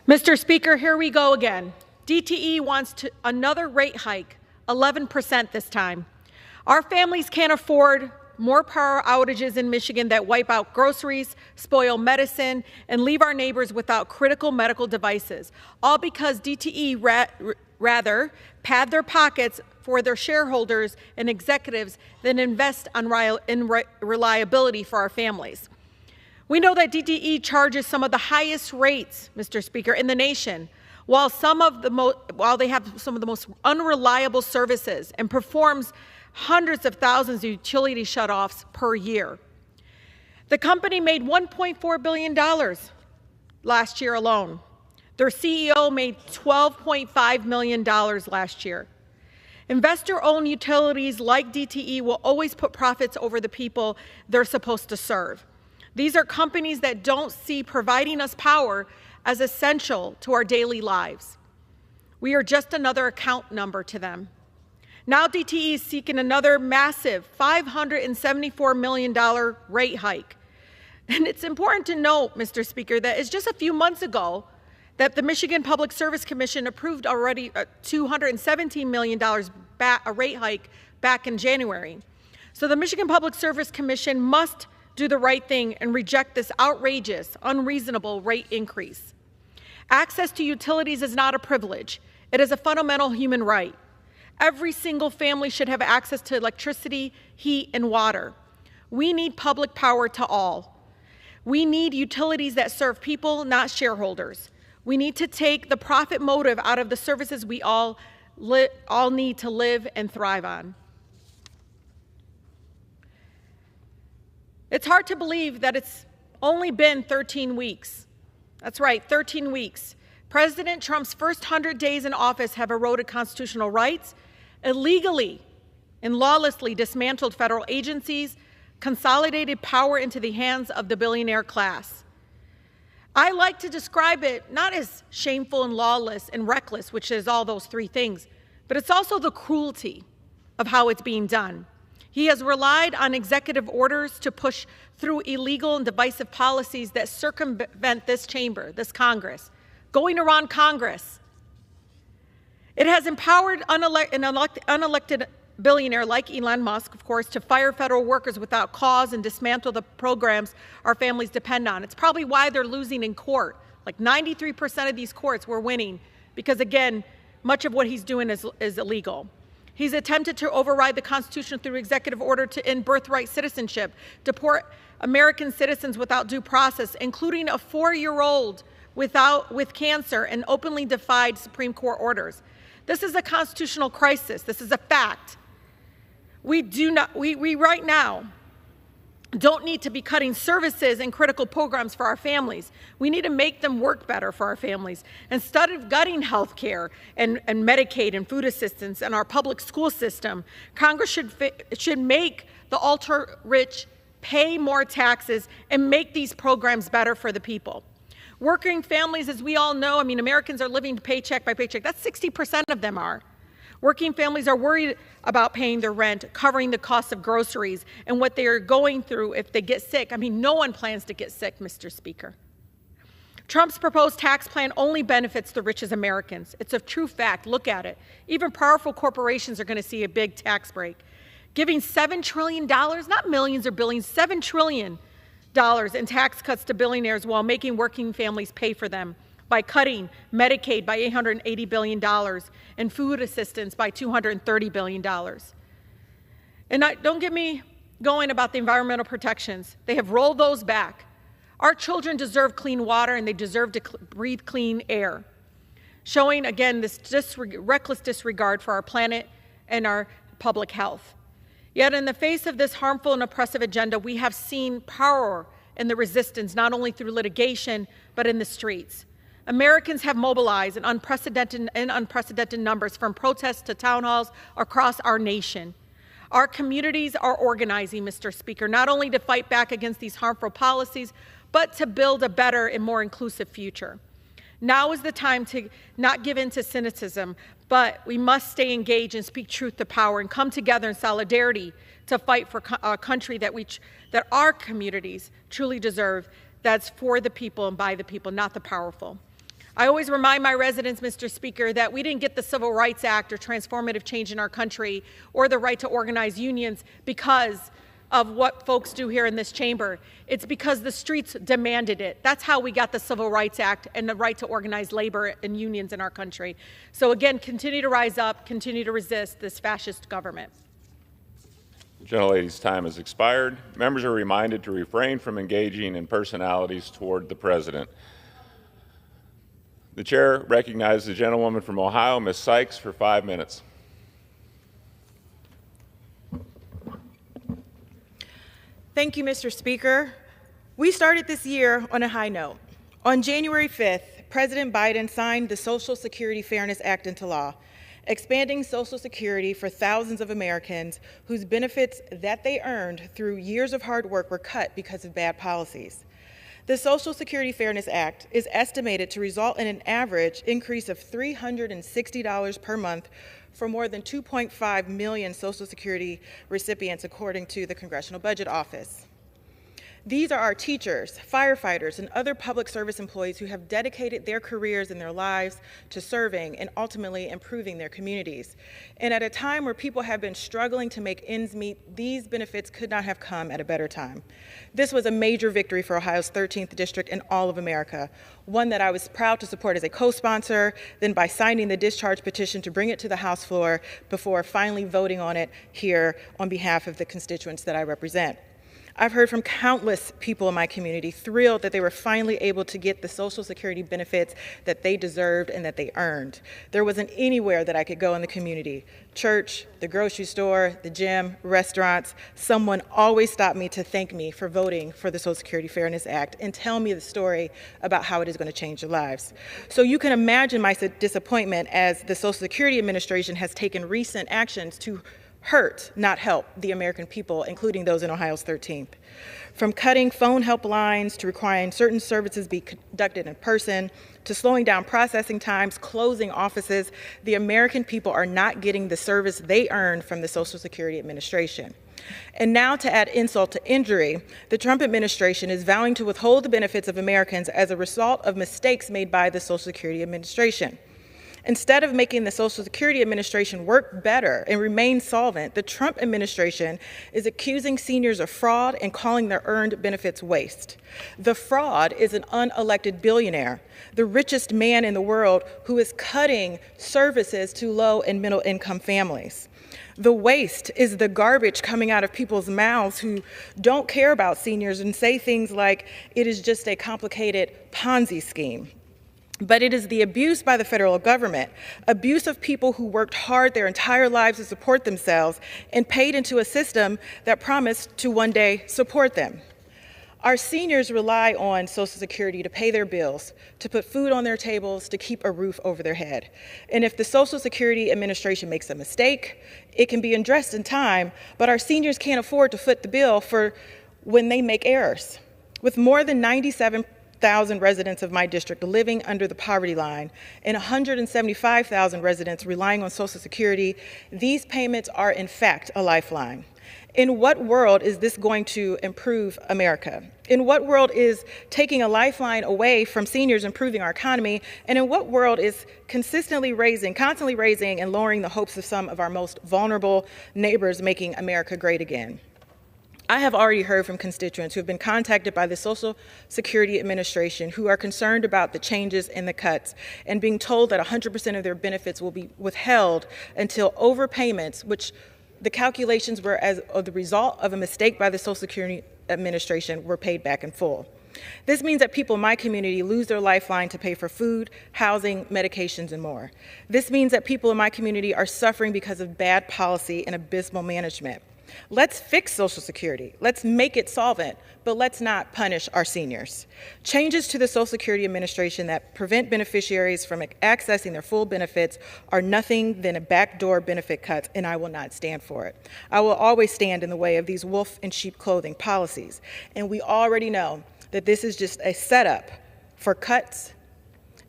Mr. Speaker, here we go again. DTE wants another rate hike, 11% this time. Our families can't afford more power outages in Michigan that wipe out groceries, spoil medicine, and leave our neighbors without critical medical devices, all because DTE rather pad their pockets for their shareholders and executives than invest in reliability for our families. We know that DTE charges some of the highest rates, Mr. Speaker, in the nation, while they have some of the most unreliable services and performs hundreds of thousands of utility shutoffs per year. The company made $1.4 billion last year alone. Their CEO made $12.5 million last year. Investor-owned utilities like DTE will always put profits over the people they're supposed to serve. These are companies that don't see providing us power as essential to our daily lives. We are just another account number to them. Now DTE is seeking another massive $574 million rate hike. And it's important to note, Mr. Speaker, that it's just a few months ago that the Michigan Public Service Commission approved already a $217 million rate hike back in January. So the Michigan Public Service Commission must do the right thing and reject this outrageous, unreasonable rate increase. Access to utilities is not a privilege. It is a fundamental human right. Every single family should have access to electricity, heat, and water. We need public power to all. We need utilities that serve people, not shareholders. We need to take the profit motive out of the services we all need to live and thrive on. It's hard to believe that it's only been 13 weeks. That's right, 13 weeks. President Trump's first 100 days in office have eroded constitutional rights, illegally and lawlessly dismantled federal agencies, consolidated power into the hands of the billionaire class. I like to describe it not as shameful and lawless and reckless, which is all those three things, but it's also the cruelty of how it's being done. He has relied on executive orders to push through illegal and divisive policies that circumvent this chamber, this Congress, going around Congress. It has empowered an unelected billionaire like Elon Musk, of course, to fire federal workers without cause and dismantle the programs our families depend on. It's probably why they're losing in court. Like 93% of these courts were winning because, again, much of what he's doing is illegal. He's attempted to override the Constitution through executive order to end birthright citizenship, deport American citizens without due process, including a 4-year-old with cancer, and openly defied Supreme Court orders. This is a constitutional crisis. This is a fact. We right now don't need to be cutting services and critical programs for our families. We need to make them work better for our families. Instead of gutting health care and Medicaid and food assistance and our public school system, Congress should make the ultra-rich pay more taxes and make these programs better for the people. Working families, as we all know, Americans are living paycheck by paycheck. That's 60% of them are. Working families are worried about paying their rent, covering the cost of groceries, and what they are going through if they get sick. No one plans to get sick, Mr. Speaker. Trump's proposed tax plan only benefits the richest Americans. It's a true fact. Look at it. Even powerful corporations are going to see a big tax break. Giving $7 trillion, not millions or billions, $7 trillion in tax cuts to billionaires while making working families pay for them, by cutting Medicaid by $880 billion and food assistance by $230 billion. And don't get me going about the environmental protections. They have rolled those back. Our children deserve clean water and they deserve to breathe clean air, showing, again, this reckless disregard for our planet and our public health. Yet in the face of this harmful and oppressive agenda, we have seen power in the resistance, not only through litigation, but in the streets. Americans have mobilized in unprecedented numbers, from protests to town halls across our nation. Our communities are organizing, Mr. Speaker, not only to fight back against these harmful policies, but to build a better and more inclusive future. Now is the time to not give in to cynicism, but we must stay engaged and speak truth to power and come together in solidarity to fight for a country that our communities truly deserve, that's for the people and by the people, not the powerful. I always remind my residents, Mr. Speaker, that we didn't get the Civil Rights Act or transformative change in our country or the right to organize unions because of what folks do here in this chamber. It's because the streets demanded it. That's how we got the Civil Rights Act and the right to organize labor and unions in our country. So again, continue to rise up, continue to resist this fascist government. The gentlelady's time has expired. Members are reminded to refrain from engaging in personalities toward the President. The chair recognizes the gentlewoman from Ohio, Ms. Sykes, for 5 minutes. Thank you, Mr. Speaker. We started this year on a high note. On January 5th, President Biden signed the Social Security Fairness Act into law, expanding Social Security for thousands of Americans whose benefits that they earned through years of hard work were cut because of bad policies. The Social Security Fairness Act is estimated to result in an average increase of $360 per month for more than 2.5 million Social Security recipients, according to the Congressional Budget Office. These are our teachers, firefighters, and other public service employees who have dedicated their careers and their lives to serving and ultimately improving their communities. And at a time where people have been struggling to make ends meet, these benefits could not have come at a better time. This was a major victory for Ohio's 13th District and all of America, one that I was proud to support as a co-sponsor, then by signing the discharge petition to bring it to the House floor before finally voting on it here on behalf of the constituents that I represent. I've heard from countless people in my community thrilled that they were finally able to get the Social Security benefits that they deserved and that they earned. There wasn't anywhere that I could go in the community, church, the grocery store, the gym, restaurants. Someone always stopped me to thank me for voting for the Social Security Fairness Act and tell me the story about how it is going to change their lives. So you can imagine my disappointment as the Social Security Administration has taken recent actions to hurt, not help, the American people, including those in Ohio's 13th. From cutting phone helplines to requiring certain services be conducted in person, to slowing down processing times, closing offices, the American people are not getting the service they earned from the Social Security Administration. And now, to add insult to injury, the Trump administration is vowing to withhold the benefits of Americans as a result of mistakes made by the Social Security Administration. Instead of making the Social Security Administration work better and remain solvent, the Trump administration is accusing seniors of fraud and calling their earned benefits waste. The fraud is an unelected billionaire, the richest man in the world, who is cutting services to low and middle income families. The waste is the garbage coming out of people's mouths who don't care about seniors and say things like, it is just a complicated Ponzi scheme. But it is the abuse by the federal government, abuse of people who worked hard their entire lives to support themselves and paid into a system that promised to one day support them. Our seniors rely on Social Security to pay their bills, to put food on their tables, to keep a roof over their head. And if the Social Security Administration makes a mistake, it can be addressed in time, but our seniors can't afford to foot the bill for when they make errors. With more than 97,000 residents of my district living under the poverty line and 175,000 residents relying on Social Security, these payments are in fact a lifeline. In what world is this going to improve America? In what world is taking a lifeline away from seniors improving our economy? And in what world is constantly raising and lowering the hopes of some of our most vulnerable neighbors, making America great again? I have already heard from constituents who have been contacted by the Social Security Administration who are concerned about the changes and the cuts and being told that 100% of their benefits will be withheld until overpayments, which the calculations were as the result of a mistake by the Social Security Administration, were paid back in full. This means that people in my community lose their lifeline to pay for food, housing, medications, and more. This means that people in my community are suffering because of bad policy and abysmal management. Let's fix Social Security. Let's make it solvent, but let's not punish our seniors. Changes to the Social Security Administration that prevent beneficiaries from accessing their full benefits are nothing than a backdoor benefit cuts, and I will not stand for it. I will always stand in the way of these wolf in sheep clothing policies, and we already know that this is just a setup for cuts,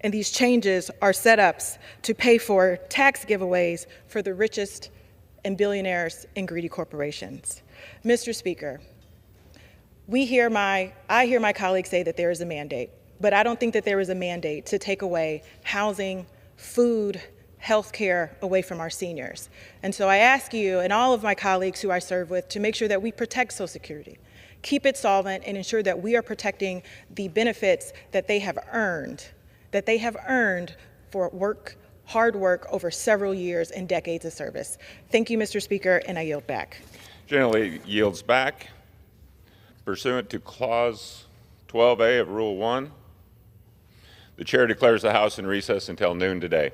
and these changes are setups to pay for tax giveaways for the richest and billionaires and greedy corporations. Mr. Speaker, I hear my colleagues say that there is a mandate. but I don't think that there is a mandate to take away housing, food, health care away from our seniors. And so I ask you and all of my colleagues who I serve with to make sure that we protect Social Security, keep it solvent, and ensure that we are protecting the benefits that they have earned for hard work over several years and decades of service. Thank you, Mr. Speaker, and I yield back. Gentlelady yields back. Pursuant to Clause 12A of Rule 1, the Chair declares the House in recess until noon today.